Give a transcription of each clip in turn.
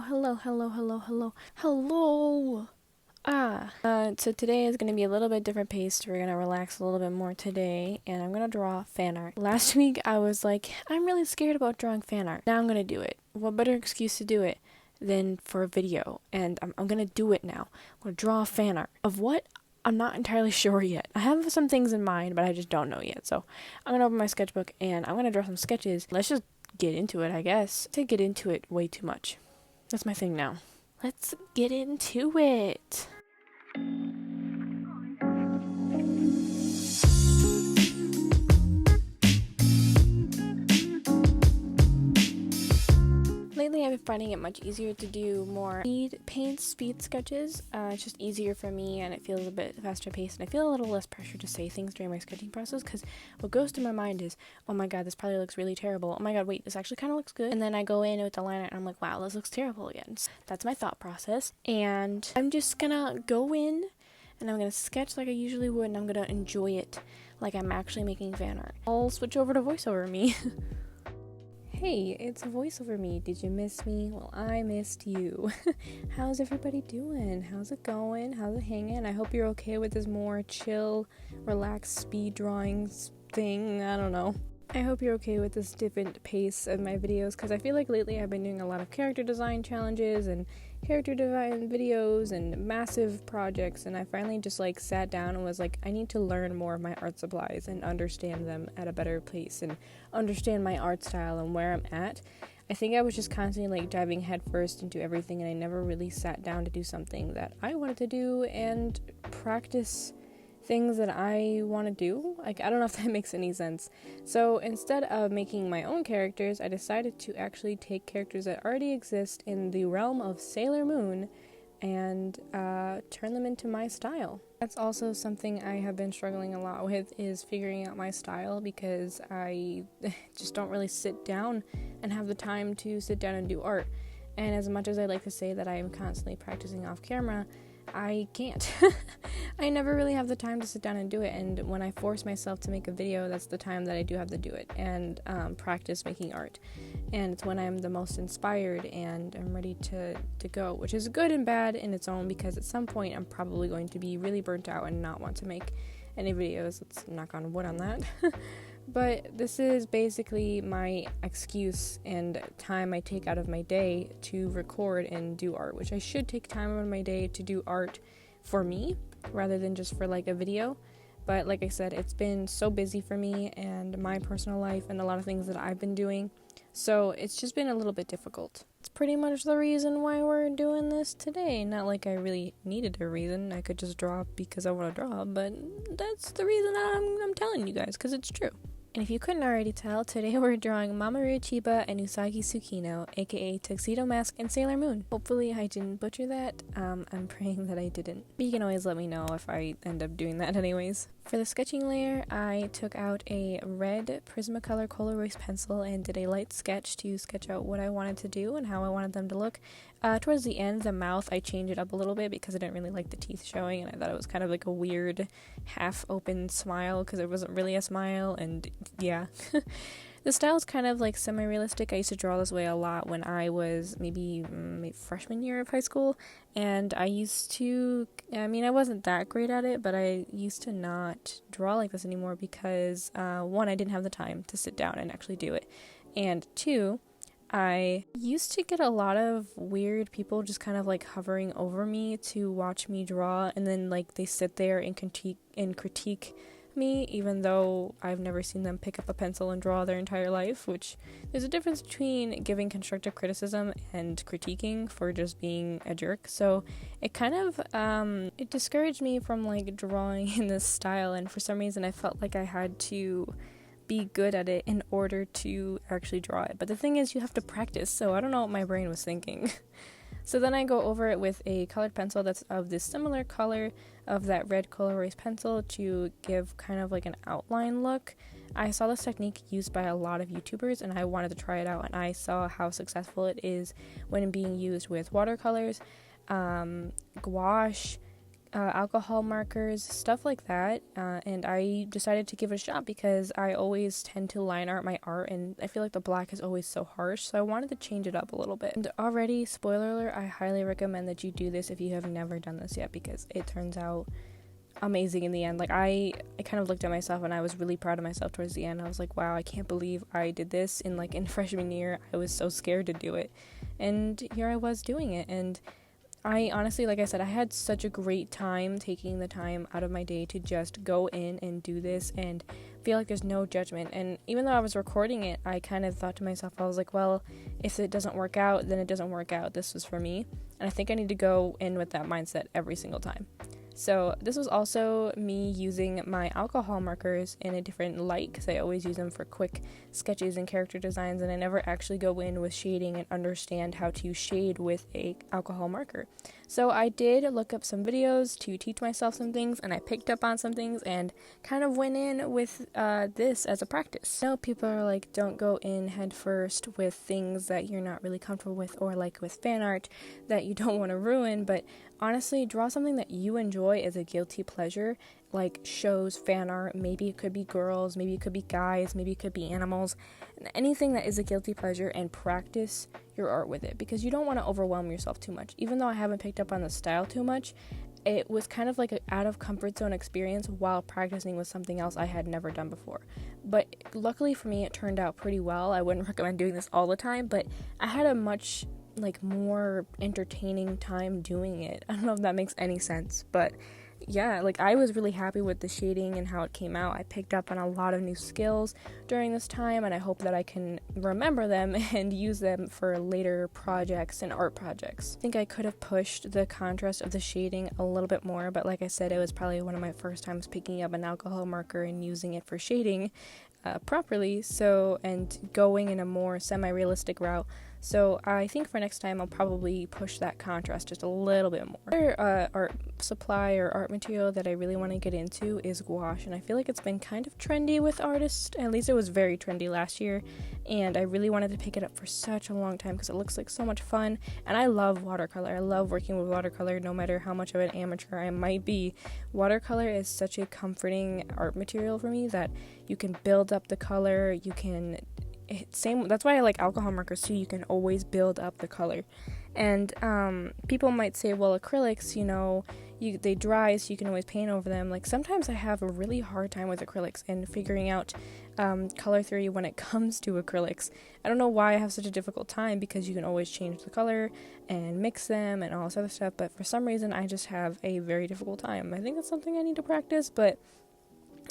hello. So today is going to be a little bit different pace. We're going to relax a little bit more today, and I'm going to draw fan art. Last week, I was like, I'm really scared about drawing fan art. Now I'm going to do it. What better excuse to do it than for a video? And I'm going to do it now. I'm going to draw fan art. Of what? I'm not entirely sure yet. I have some things in mind, but I just don't know yet. So I'm going to open my sketchbook, and I'm going to draw some sketches. Let's just get into it, I guess. To get into it way too much. That's my thing now. Let's get into it. Lately, I've been finding it much easier to do more speed sketches. It's just easier for me, and it feels a bit faster paced, and I feel a little less pressure to say things during my sketching process, because what goes through my mind is, oh my god, this probably looks really terrible. Oh my god, wait, this actually kind of looks good. And then I go in with the liner, and I'm like, wow, this looks terrible again. So that's my thought process, and I'm just gonna go in, and I'm gonna sketch like I usually would, and I'm gonna enjoy it like I'm actually making fan art. I'll switch over to voiceover me. Hey, it's voiceover me. Did you miss me? Well, I missed you. How's everybody doing? How's it going? How's it hanging? I hope you're okay with this more chill, relaxed speed drawings thing. I don't know. I hope you're okay with this different pace of my videos, because I feel like lately I've been doing a lot of character design challenges and character design videos and massive projects, and I finally just sat down and was like, I need to learn more of my art supplies and understand them at a better place and understand my art style and where I'm at. I think I was just constantly diving headfirst into everything, and I never really sat down to do something that I wanted to do and practice things that I want to do. I don't know if that makes any sense. So instead of making my own characters, I decided to actually take characters that already exist in the realm of Sailor Moon and turn them into my style. That's also something I have been struggling a lot with, is figuring out my style, because I just don't really sit down and have the time to sit down and do art. And as much as I like to say that I am constantly practicing off camera, I can't. I never really have the time to sit down and do it, and when I force myself to make a video, that's the time that I do have to do it and practice making art. And it's when I'm the most inspired and I'm ready to go, which is good and bad in its own, because at some point I'm probably going to be really burnt out and not want to make any videos. Let's knock on wood on that. But this is basically my excuse and time I take out of my day to record and do art, which I should take time out of my day to do art for me rather than just for a video. But like I said, it's been so busy for me and my personal life and a lot of things that I've been doing, so it's just been a little bit difficult. It's pretty much the reason why we're doing this today. Not like I really needed a reason. I could just draw because I want to draw, but that's the reason that I'm telling you guys, because it's true. And if you couldn't already tell, today we're drawing Mamoru Chiba and Usagi Tsukino, aka Tuxedo Mask and Sailor Moon. Hopefully I didn't butcher that. I'm praying that I didn't. But you can always let me know if I end up doing that anyways. For the sketching layer, I took out a red Prismacolor color erase pencil and did a light sketch to sketch out what I wanted to do and how I wanted them to look. Towards the end, the mouth, I changed it up a little bit because I didn't really like the teeth showing, and I thought it was kind of a weird half-open smile, because it wasn't really a smile, and yeah. The style is kind of semi-realistic. I used to draw this way a lot when I was maybe freshman year of high school, and I wasn't that great at it, but I used to not draw like this anymore because, one, I didn't have the time to sit down and actually do it, and two, I used to get a lot of weird people just kind of hovering over me to watch me draw, and then they sit there and critique me, even though I've never seen them pick up a pencil and draw their entire life, which there's a difference between giving constructive criticism and critiquing for just being a jerk. So it kind of it discouraged me from drawing in this style, and for some reason I felt like I had to be good at it in order to actually draw it. But the thing is, you have to practice, so I don't know what my brain was thinking. So then I go over it with a colored pencil that's of this similar color of that red color erase pencil to give kind of an outline look. I saw this technique used by a lot of YouTubers, and I wanted to try it out, and I saw how successful it is when being used with watercolors, gouache, alcohol markers, stuff like that, and I decided to give it a shot because I always tend to line art my art, and I feel like the black is always so harsh, so I wanted to change it up a little bit. And already, spoiler alert, I highly recommend that you do this if you have never done this yet, because it turns out amazing in the end. Like, I kind of looked at myself and I was really proud of myself towards the end. I was like, wow, I can't believe I did this in freshman year. I was so scared to do it, and here I was doing it. And I honestly, like I said, I had such a great time taking the time out of my day to just go in and do this and feel like there's no judgment. And even though I was recording it, I kind of thought to myself, I was like, well, if it doesn't work out, then it doesn't work out. This was for me. And I think I need to go in with that mindset every single time. So this was also me using my alcohol markers in a different light, because I always use them for quick sketches and character designs, and I never actually go in with shading and understand how to shade with a alcohol marker. So I did look up some videos to teach myself some things, and I picked up on some things and kind of went in with this as a practice. I know people are like, don't go in head first with things that you're not really comfortable with, or like with fan art that you don't want to ruin, but honestly, draw something that you enjoy as a guilty pleasure, like shows, fan art. Maybe it could be girls, maybe it could be guys, maybe it could be animals, anything that is a guilty pleasure, and practice your art with it, because you don't want to overwhelm yourself too much. Even though I haven't picked up on the style too much, it was kind of like an out of comfort zone experience while practicing with something else I had never done before. But luckily for me, it turned out pretty well. I wouldn't recommend doing this all the time, but I had a much more entertaining time doing it. I don't know if that makes any sense, but yeah, I was really happy with the shading and how it came out. I picked up on a lot of new skills during this time, and I hope that I can remember them and use them for later projects and art projects. I think I could have pushed the contrast of the shading a little bit more, but like I said, it was probably one of my first times picking up an alcohol marker and using it for shading properly, and going in a more semi-realistic route. So I think for next time I'll probably push that contrast just a little bit more. Another art supply or art material that I really want to get into is gouache, and I feel like it's been kind of trendy with artists. At least it was very trendy last year, and I really wanted to pick it up for such a long time because it looks like so much fun, and I love watercolor. I love working with watercolor no matter how much of an amateur I might be. Watercolor is such a comforting art material for me that you can build up the color, that's why I like alcohol markers too. You can always build up the color. And people might say, well, acrylics, they dry, so you can always paint over them. Sometimes I have a really hard time with acrylics and figuring out color theory when it comes to acrylics. I don't know why I have such a difficult time, because you can always change the color and mix them and all this other stuff, but for some reason I just have a very difficult time. I think that's something I need to practice, but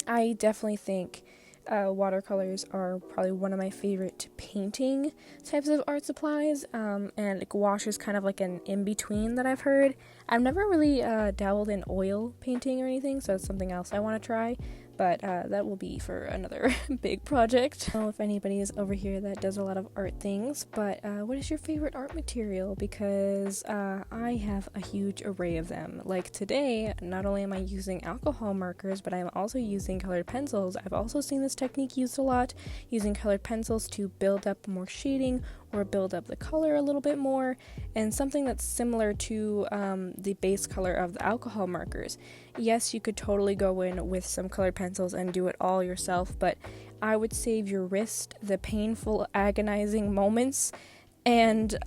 I definitely think watercolors are probably one of my favorite painting types of art supplies, and gouache is kind of like an in-between that I've heard. I've never really dabbled in oil painting or anything, so it's something else I want to try, but that will be for another big project. I don't know if anybody is over here that does a lot of art things, but what is your favorite art material? Because I have a huge array of them. Like today, not only am I using alcohol markers, but I'm also using colored pencils. I've also seen this technique used a lot, using colored pencils to build up more shading or build up the color a little bit more, and something that's similar to the base color of the alcohol markers. Yes, you could totally go in with some colored pencils and do it all yourself, but I would save your wrist the painful, agonizing moments and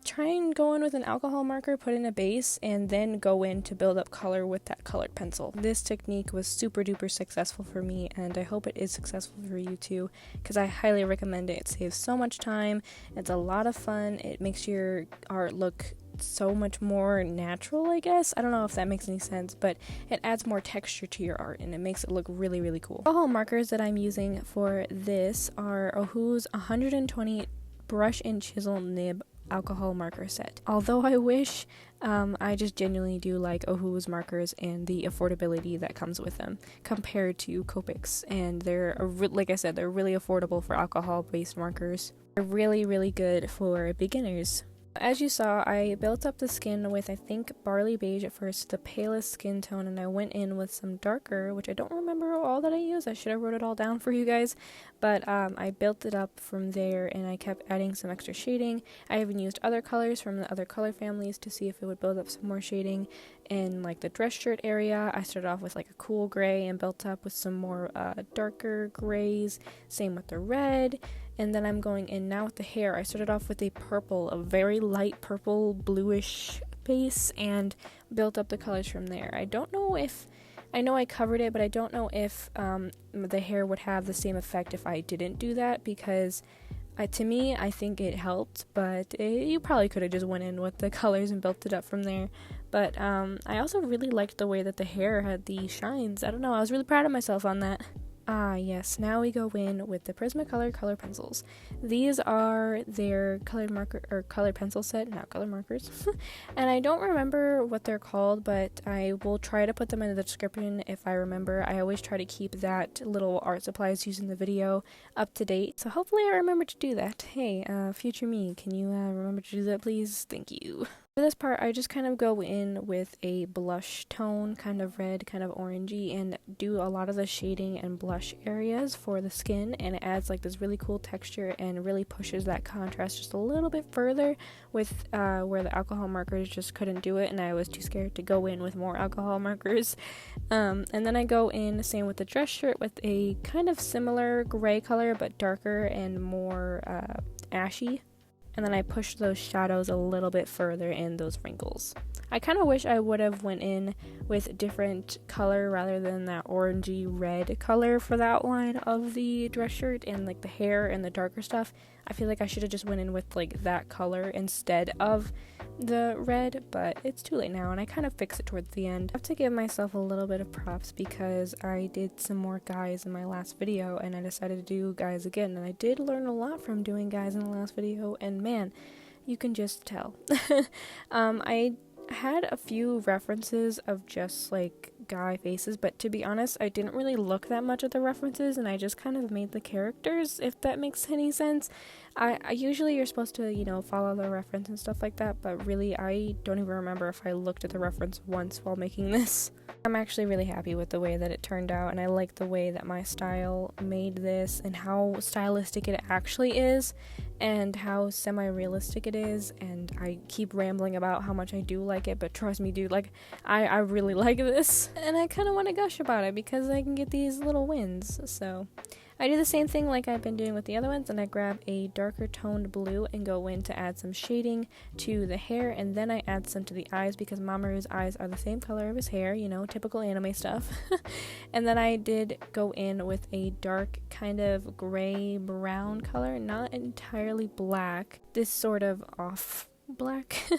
try and go in with an alcohol marker, put in a base, and then go in to build up color with that colored pencil. This technique was super duper successful for me, and I hope it is successful for you too, because I highly recommend it. It saves so much time, it's a lot of fun, it makes your art look so much more natural, I guess. I don't know if that makes any sense, but it adds more texture to your art and it makes it look really, really cool. Alcohol markers that I'm using for this are Ohu's 120 brush and chisel nib alcohol marker set. Although I wish, I just genuinely do like Ohu's markers and the affordability that comes with them compared to Copics, and they're like I said, they're really affordable for alcohol based markers. They're really, really good for beginners. As you saw, I built up the skin with, I think, barley beige at first, the palest skin tone, and I went in with some darker, which I don't remember all that I used. I should have wrote it all down for you guys, but I built it up from there, and I kept adding some extra shading. I even used other colors from the other color families to see if it would build up some more shading. In like the dress shirt area, I started off with like a cool gray and built up with some more darker grays. Same with the red. And then I'm going in now with the hair. I started off with a purple, a very light purple bluish base, and built up the colors from there. I don't know if, I know I covered it, but I don't know if the hair would have the same effect if I didn't do that, because to me, I think it helped, but you probably could have just went in with the colors and built it up from there. But I also really liked the way that the hair had the shines. I don't know, I was really proud of myself on that. Ah, yes, now we go in with the Prismacolor color pencils. These are their colored marker, or colored pencil set, not color markers. And I don't remember what they're called, but I will try to put them in the description if I remember. I always try to keep that little art supplies used in the video up to date, so hopefully I remember to do that. Hey, future me, can you remember to do that, please? Thank you. For this part, I just kind of go in with a blush tone, kind of red, kind of orangey, and do a lot of the shading and blush areas for the skin, and it adds like this really cool texture and really pushes that contrast just a little bit further with where the alcohol markers just couldn't do it, and I was too scared to go in with more alcohol markers. And then I go in, same with the dress shirt, with a kind of similar gray color, but darker and more ashy. And then I push those shadows a little bit further in those wrinkles. I kind of wish I would have went in with different color rather than that orangey red color for the outline of the dress shirt and like the hair and the darker stuff. I feel like I should have just went in with like that color instead of the red, but it's too late now and I kind of fix it towards the end. I have to give myself a little bit of props because I did some more guys in my last video and I decided to do guys again, and I did learn a lot from doing guys in the last video, and man, you can just tell. I had a few references of just like guy faces, but to be honest, I didn't really look that much at the references and I just kind of made the characters, if that makes any sense. I usually you're supposed to, you know, follow the reference and stuff like that, but really I don't even remember if I looked at the reference once while making this. I'm actually really happy with the way that it turned out, and I like the way that my style made this and how stylistic it actually is and how semi-realistic it is. And I keep rambling about how much I do like it, but trust me, dude, like I really like this, and I kind of want to gush about it because I can get these little wins. So I do the same thing like I've been doing with the other ones, and I grab a darker toned blue and go in to add some shading to the hair, and then I add some to the eyes because Mamoru's eyes are the same color of his hair, you know, typical anime stuff. And then I did go in with a dark kind of gray brown color, not entirely black, this sort of off black.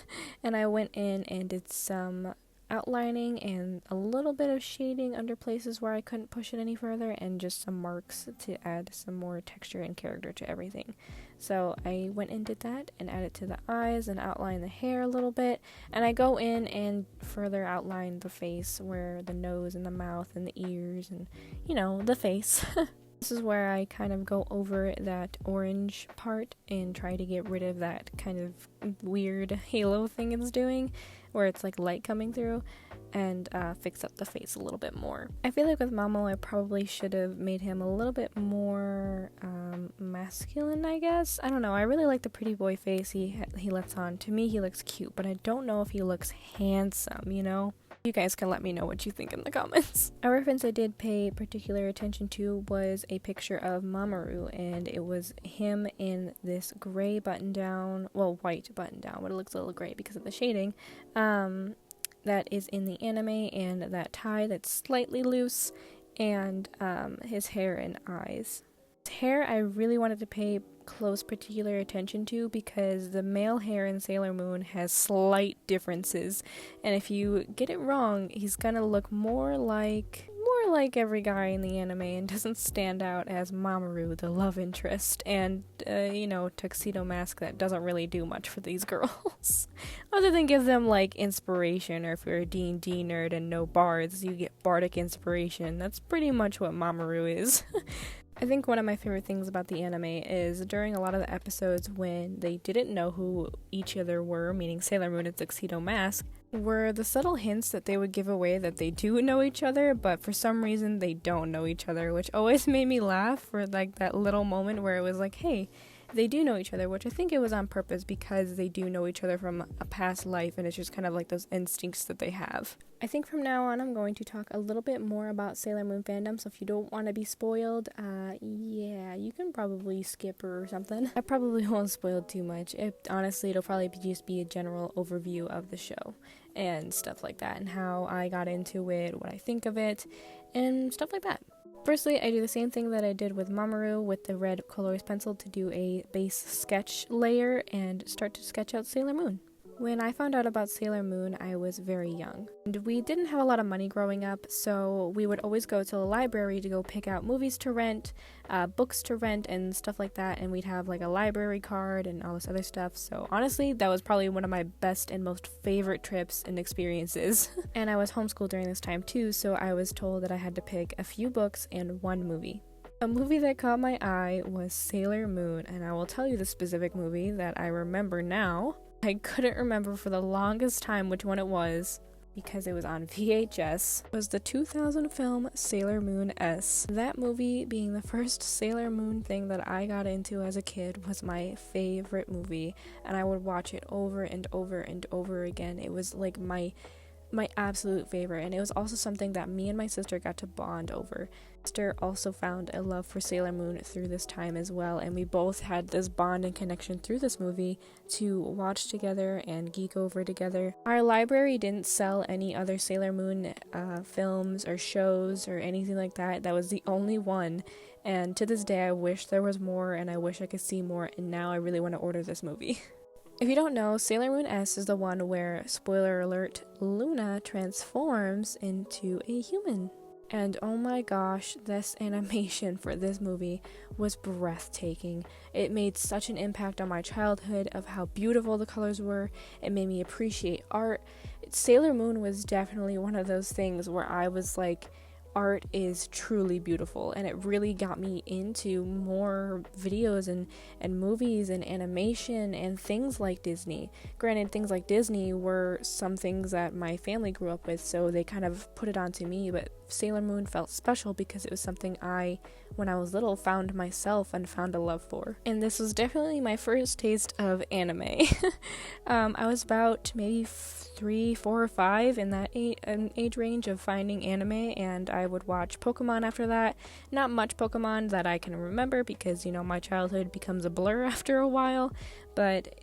And I went in and did some outlining and a little bit of shading under places where I couldn't push it any further, and just some marks to add some more texture and character to everything. So I went and did that and added to the eyes and outline the hair a little bit, and I go in and further outline the face, where the nose and the mouth and the ears and, you know, the face. This is where I kind of go over that orange part and try to get rid of that kind of weird halo thing it's doing, where it's like light coming through, and fix up the face a little bit more. I feel like with Mamo I probably should have made him a little bit more masculine, I guess. I don't know, I really like the pretty boy face he lets on. To me he looks cute, but I don't know if he looks handsome, you know? You guys can let me know what you think in the comments. A reference I did pay particular attention to was a picture of Mamoru, and it was him in this gray button down, well, white button down, but it looks a little gray because of the shading, that is in the anime, and that tie that's slightly loose, and his hair and eyes. His hair I really wanted to pay close particular attention to because the male hair in Sailor Moon has slight differences, and if you get it wrong, he's gonna look more like every guy in the anime and doesn't stand out as Mamoru, the love interest, and you know, Tuxedo Mask that doesn't really do much for these girls other than give them like inspiration, or if you're a D&D nerd and no bards, you get bardic inspiration. That's pretty much what Mamoru is. I think one of my favorite things about the anime is during a lot of the episodes when they didn't know who each other were, meaning Sailor Moon and Tuxedo Mask, were the subtle hints that they would give away that they do know each other, but for some reason they don't know each other, which always made me laugh for like that little moment where it was like, hey, they do know each other, which I think it was on purpose because they do know each other from a past life, and it's just kind of like those instincts that they have. I think from now on I'm going to talk a little bit more about Sailor Moon fandom, so if you don't want to be spoiled, yeah, you can probably skip or something. I probably won't spoil too much. Honestly, it'll probably just be a general overview of the show and stuff like that, and how I got into it, what I think of it, and stuff like that. Firstly, I do the same thing that I did with Mamoru with the red colorless pencil to do a base sketch layer and start to sketch out Sailor Moon. When I found out about Sailor Moon, I was very young. And we didn't have a lot of money growing up, so we would always go to the library to go pick out movies to rent, books to rent, and stuff like that, and we'd have like a library card and all this other stuff. So honestly, that was probably one of my best and most favorite trips and experiences. And I was homeschooled during this time too, so I was told that I had to pick a few books and one movie. A movie that caught my eye was Sailor Moon, and I will tell you the specific movie that I remember now. I couldn't remember for the longest time which one it was because it was on VHS. It was the 2000 film Sailor Moon S. That movie, being the first Sailor Moon thing that I got into as a kid, was my favorite movie, and I would watch it over and over and over again. It was like my absolute favorite, and it was also something that me and my sister got to bond over. Sister also found a love for Sailor Moon through this time as well, and we both had this bond and connection through this movie to watch together and geek over together. Our library didn't sell any other Sailor Moon films or shows or anything like that. That was the only one, and to this day I wish there was more, and I wish I could see more, and now I really want to order this movie. If you don't know, Sailor Moon S is the one where, spoiler alert, Luna transforms into a human. And oh my gosh, this animation for this movie was breathtaking. It made such an impact on my childhood of how beautiful the colors were. It made me appreciate art. Sailor Moon was definitely one of those things where I was like, art is truly beautiful, and it really got me into more videos and movies and animation and things like Disney. Granted, things like Disney were some things that my family grew up with, so they kind of put it onto me, but Sailor Moon felt special because it was something I, when I was little, found myself and found a love for. And this was definitely my first taste of anime. I was about maybe 3, 4, or 5 in that age range of finding anime, and I would watch Pokemon after that. Not much Pokemon that I can remember because, you know, my childhood becomes a blur after a while, but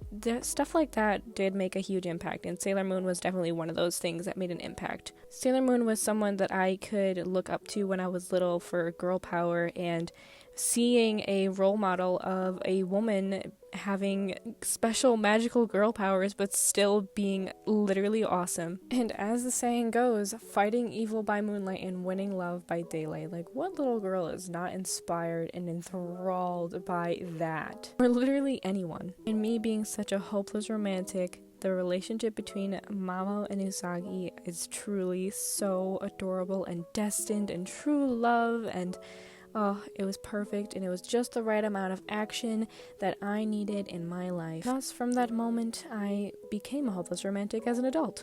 stuff like that did make a huge impact, and Sailor Moon was definitely one of those things that made an impact. Sailor Moon was someone that I could look up to when I was little for girl power, and seeing a role model of a woman having special magical girl powers but still being literally awesome. And as the saying goes, fighting evil by moonlight and winning love by daylight. Like, what little girl is not inspired and enthralled by that? Or literally anyone. And me being such a hopeless romantic, the relationship between Mamo and Usagi is truly so adorable and destined and true love, and oh, it was perfect, and it was just the right amount of action that I needed in my life. Thus, from that moment, I became a hopeless romantic as an adult.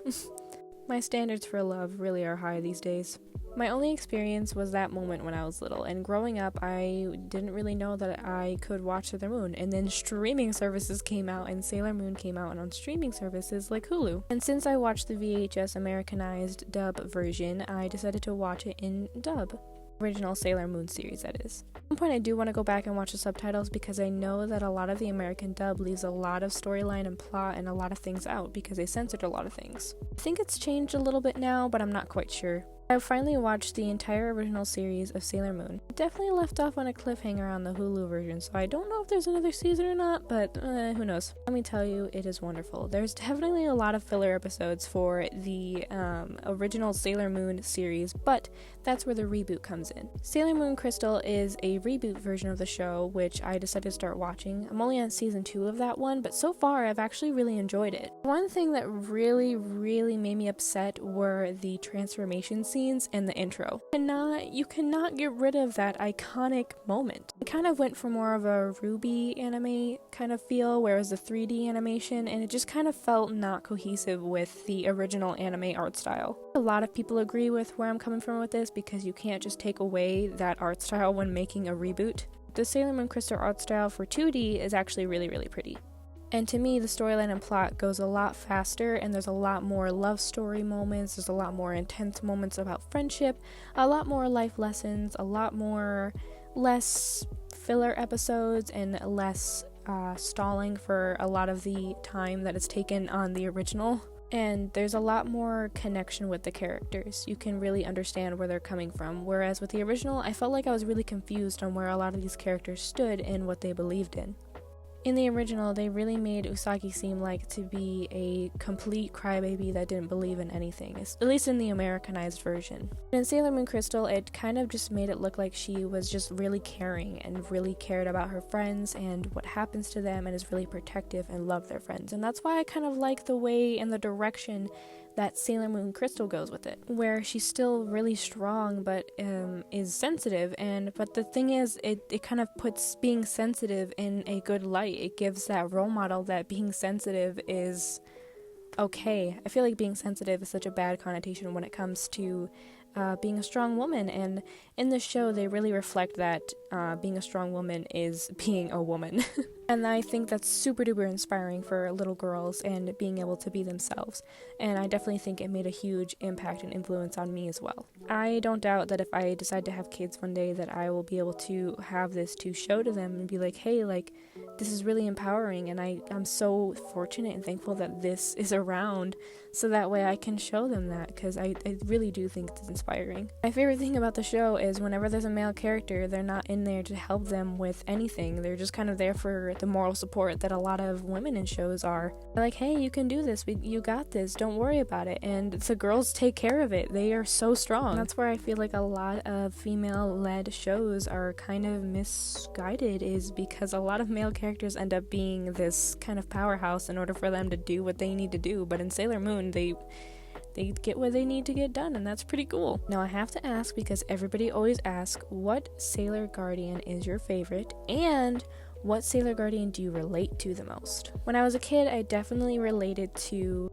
My standards for love really are high these days. My only experience was that moment when I was little, and growing up, I didn't really know that I could watch Sailor Moon, and then streaming services came out, and Sailor Moon came out on streaming services like Hulu. And since I watched the VHS Americanized dub version, I decided to watch it in dub. Original Sailor Moon series, that is. At one point I do want to go back and watch the subtitles because I know that a lot of the American dub leaves a lot of storyline and plot and a lot of things out because they censored a lot of things. I think it's changed a little bit now, but I'm not quite sure. I finally watched the entire original series of Sailor Moon. It definitely left off on a cliffhanger on the Hulu version, so I don't know if there's another season or not, but who knows. Let me tell you, it is wonderful. There's definitely a lot of filler episodes for the original Sailor Moon series, but that's where the reboot comes in. Sailor Moon Crystal is a reboot version of the show, which I decided to start watching. I'm only on season 2 of that one, but so far I've actually really enjoyed it. One thing that really made me upset were the transformation scenes cutscenes and the intro. You cannot get rid of that iconic moment. It kind of went for more of a Ruby anime kind of feel, whereas the 3D animation, and it just kind of felt not cohesive with the original anime art style. A lot of people agree with where I'm coming from with this, because you can't just take away that art style when making a reboot. The Sailor Moon Crystal art style for 2D is actually really, really pretty. And to me, the storyline and plot goes a lot faster, and there's a lot more love story moments, there's a lot more intense moments about friendship, a lot more life lessons, a lot more less filler episodes, and less stalling for a lot of the time that is taken on the original. And there's a lot more connection with the characters. You can really understand where they're coming from, whereas with the original, I felt like I was really confused on where a lot of these characters stood and what they believed in. In the original, they really made Usagi seem like to be a complete crybaby that didn't believe in anything, at least in the Americanized version. In Sailor Moon Crystal, it kind of just made it look like she was just really caring and really cared about her friends and what happens to them, and is really protective and loved their friends. And that's why I kind of like the way and the direction that Sailor Moon Crystal goes with it, where she's still really strong but is sensitive, but the thing is, it kind of puts being sensitive in a good light. It gives that role model that being sensitive is okay. I feel like being sensitive is such a bad connotation when it comes to being a strong woman, and in this show they really reflect that being a strong woman is being a woman. And I think that's super duper inspiring for little girls and being able to be themselves, and I definitely think it made a huge impact and influence on me as well. I don't doubt that if I decide to have kids one day, that I will be able to have this to show to them and be like, hey, like, this is really empowering, and I'm so fortunate and thankful that this is around, so that way I can show them that, because I really do think it's inspiring. My favorite thing about the show is whenever there's a male character, they're not in there to help them with anything. They're just kind of there for the moral support that a lot of women in shows are. They're like, hey, you can do this, you got this, don't worry about it, and the girls take care of it. They are so strong. And that's where I feel like a lot of female-led shows are kind of misguided, is because a lot of male characters end up being this kind of powerhouse in order for them to do what they need to do, but in Sailor Moon, they get what they need to get done, and that's pretty cool. Now I have to ask, because everybody always asks, what Sailor Guardian is your favorite, and what Sailor Guardian do you relate to the most? When I was a kid, I definitely related to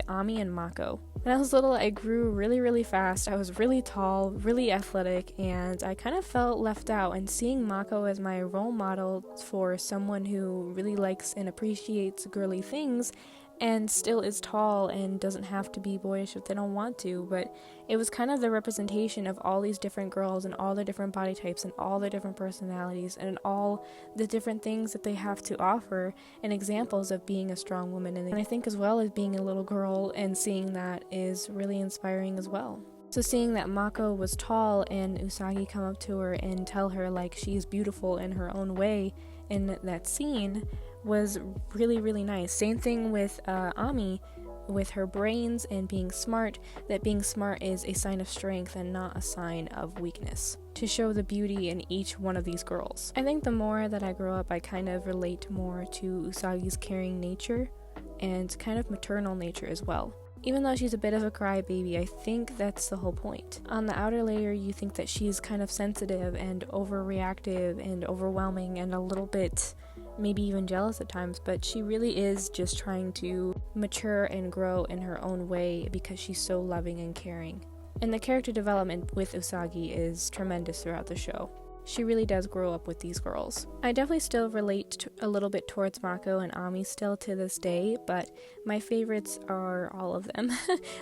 Ami and Mako. When I was little, I grew really, really fast. I was really tall, really athletic, and I kind of felt left out. And seeing Mako as my role model for someone who really likes and appreciates girly things, and still is tall and doesn't have to be boyish if they don't want to, but it was kind of the representation of all these different girls and all their different body types and all their different personalities and all the different things that they have to offer, and examples of being a strong woman. And I think as well as being a little girl and seeing that is really inspiring as well. So seeing that Mako was tall and Usagi come up to her and tell her like she's beautiful in her own way in that scene was really, really nice. Same thing with Ami, with her brains and being smart, that being smart is a sign of strength and not a sign of weakness, to show the beauty in each one of these girls. I think the more that I grow up, I kind of relate more to Usagi's caring nature and kind of maternal nature as well. Even though she's a bit of a crybaby, I think that's the whole point. On the outer layer, you think that she's kind of sensitive and overreactive and overwhelming and a little bit maybe even jealous at times, but she really is just trying to mature and grow in her own way because she's so loving and caring. And the character development with Usagi is tremendous throughout the show. She really does grow up with these girls. I definitely still relate a little bit towards Mako and Ami still to this day, but my favorites are all of them.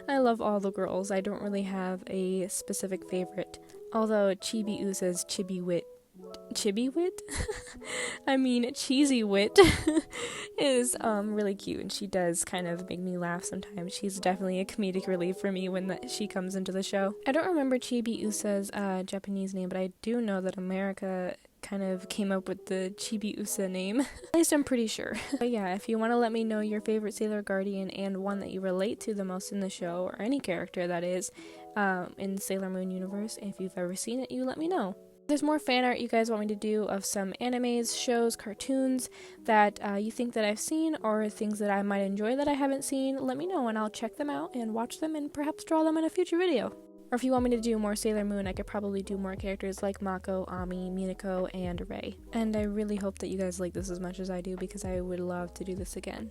I love all the girls. I don't really have a specific favorite, although Chibi Usa's Chibi Wit I mean Cheesy Wit is really cute, and she does kind of make me laugh sometimes. She's definitely a comedic relief for me when she comes into the show. I don't remember Chibi Usa's Japanese name, but I do know that America kind of came up with the Chibi Usa name. At least I'm pretty sure. But yeah, if you want to let me know your favorite Sailor Guardian and one that you relate to the most in the show, or any character that is in Sailor Moon universe, if you've ever seen it, you let me know. If there's more fan art you guys want me to do of some animes, shows, cartoons that you think that I've seen, or things that I might enjoy that I haven't seen, let me know and I'll check them out and watch them and perhaps draw them in a future video. Or if you want me to do more Sailor Moon, I could probably do more characters like Mako, Ami, Minako, and Rei. And I really hope that you guys like this as much as I do, because I would love to do this again.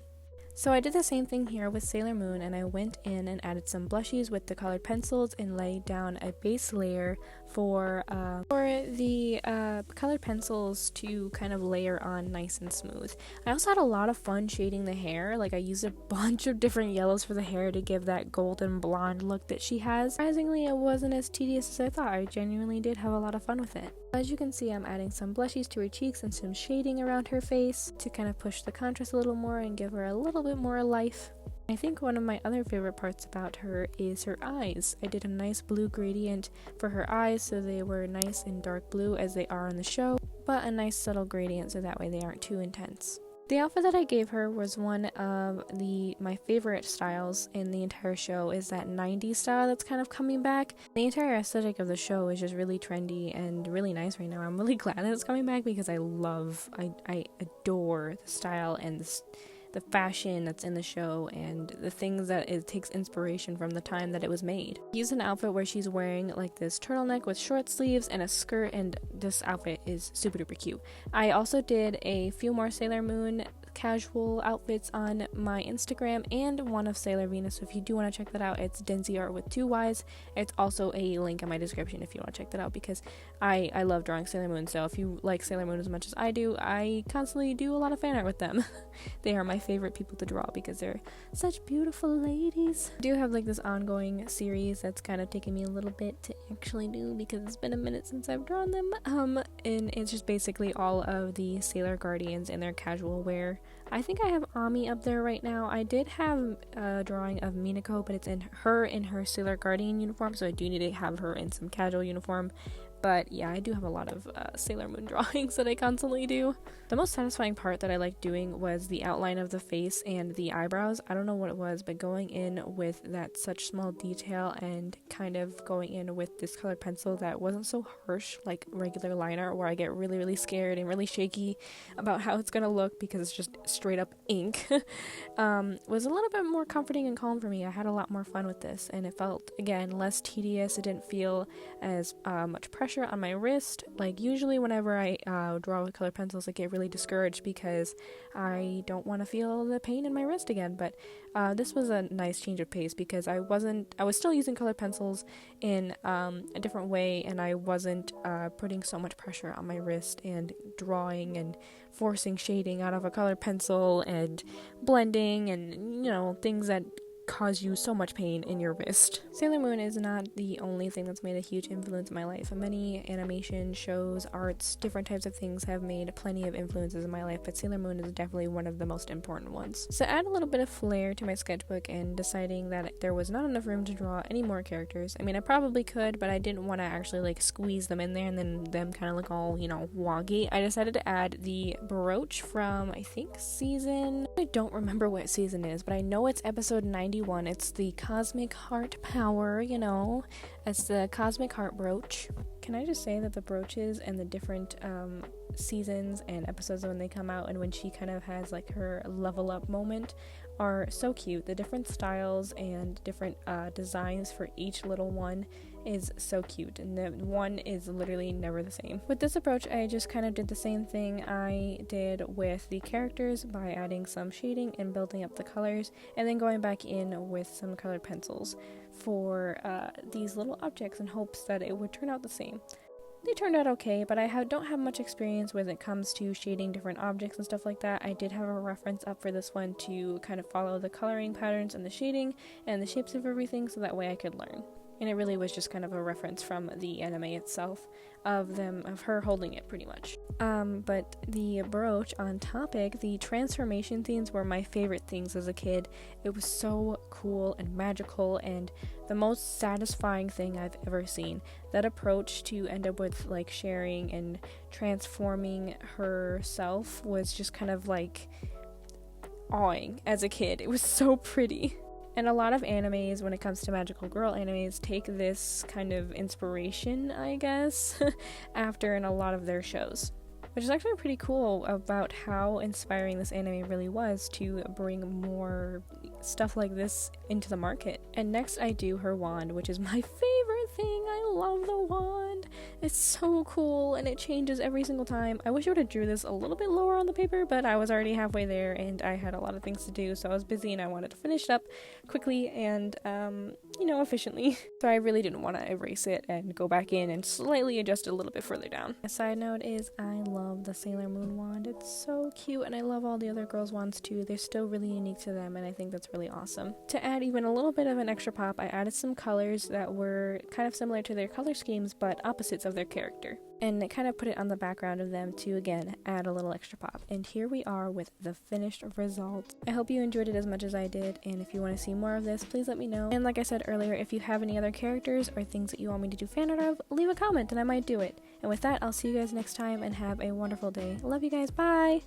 So I did the same thing here with Sailor Moon, and I went in and added some blushies with the colored pencils and laid down a base layer for the colored pencils to kind of layer on nice and smooth. I also had a lot of fun shading the hair. Like, I used a bunch of different yellows for the hair to give that golden blonde look that she has. Surprisingly, it wasn't as tedious as I thought. I genuinely did have a lot of fun with it. As you can see, I'm adding some blushies to her cheeks and some shading around her face to kind of push the contrast a little more and give her a little bit more life. I think one of my other favorite parts about her is her eyes. I did a nice blue gradient for her eyes, so they were nice and dark blue as they are in the show, but a nice subtle gradient so that way they aren't too intense. The outfit that I gave her was one of my favorite styles in the entire show, is that 90s style that's kind of coming back. The entire aesthetic of the show is just really trendy and really nice right now. I'm really glad that it's coming back because I adore the style and the fashion that's in the show and the things that it takes inspiration from the time that it was made. I used an outfit where she's wearing like this turtleneck with short sleeves and a skirt, and this outfit is super duper cute. I also did a few more Sailor Moon casual outfits on my Instagram and one of Sailor Venus, so if you do want to check that out, it's Denzi Art with 2 Y's. It's also a link in my description if you want to check that out, because I love drawing Sailor Moon, so if you like Sailor Moon as much as I do, I constantly do a lot of fan art with them. They are my favorite people to draw because they're such beautiful ladies. I do have like this ongoing series that's kind of taken me a little bit to actually do because it's been a minute since I've drawn them, and it's just basically all of the Sailor Guardians in their casual wear. I think I have Ami up there right now. I did have a drawing of Minako, but it's in her Sailor Guardian uniform, so I do need to have her in some casual uniform. But yeah, I do have a lot of Sailor Moon drawings that I constantly do. The most satisfying part that I liked doing was the outline of the face and the eyebrows. I don't know what it was, but going in with that such small detail and kind of going in with this colored pencil that wasn't so harsh like regular liner, where I get really, really scared and really shaky about how it's gonna look because it's just straight up ink, was a little bit more comforting and calm for me. I had a lot more fun with this, and it felt, again, less tedious. It didn't feel as much pressure on my wrist. Like, usually whenever I draw with colored pencils, I get really discouraged because I don't want to feel the pain in my wrist again, but this was a nice change of pace because I was still using colored pencils in a different way, and I wasn't putting so much pressure on my wrist and drawing and forcing shading out of a colored pencil and blending and, you know, things that cause you so much pain in your wrist. Sailor Moon is not the only thing that's made a huge influence in my life. Many animation shows, arts, different types of things have made plenty of influences in my life, but Sailor Moon is definitely one of the most important ones. So add a little bit of flair to my sketchbook and deciding that there was not enough room to draw any more characters. I mean, I probably could, but I didn't want to actually like squeeze them in there and then them kind of look all, you know, wonky. I decided to add the brooch from, I think, I don't remember what season it is, but I know it's episode 91. It's the Cosmic Heart Power, you know. It's the Cosmic Heart brooch. Can I just say that the brooches and the different seasons and episodes when they come out and when she kind of has like her level up moment are so cute. The different styles and different designs for each little one is so cute, and the one is literally never the same. With this approach, I just kind of did the same thing I did with the characters by adding some shading and building up the colors, and then going back in with some colored pencils for these little objects in hopes that it would turn out the same. They turned out okay, but I don't have much experience when it comes to shading different objects and stuff like that. I did have a reference up for this one to kind of follow the coloring patterns and the shading and the shapes of everything, so that way I could learn. And it really was just kind of a reference from the anime itself of her holding it pretty much. But the brooch on topic, the transformation scenes were my favorite things as a kid. It was so cool and magical and the most satisfying thing I've ever seen. That approach to end up with like sharing and transforming herself was just kind of like awing as a kid. It was so pretty. And a lot of animes, when it comes to magical girl animes, take this kind of inspiration, I guess, after in a lot of their shows. Which is actually pretty cool about how inspiring this anime really was to bring more stuff like this into the market. And next I do her wand, which is my favorite thing. I love the wand. It's so cool and it changes every single time. I wish I would have drew this a little bit lower on the paper, but I was already halfway there and I had a lot of things to do, so I was busy and I wanted to finish it up quickly and, efficiently. So I really didn't want to erase it and go back in and slightly adjust it a little bit further down. A side note is I love the Sailor Moon wand. It's so cute, and I love all the other girls' wands too. They're still really unique to them, and I think that's really awesome. To add even a little bit of an extra pop, I added some colors that were kind of similar to their color schemes, but opposites of their character. And it kind of put it on the background of them to, again, add a little extra pop. And here we are with the finished result. I hope you enjoyed it as much as I did, and if you want to see more of this, please let me know. And like I said earlier, if you have any other characters or things that you want me to do fan art of, leave a comment and I might do it. And with that, I'll see you guys next time and have a wonderful day. Love you guys, bye!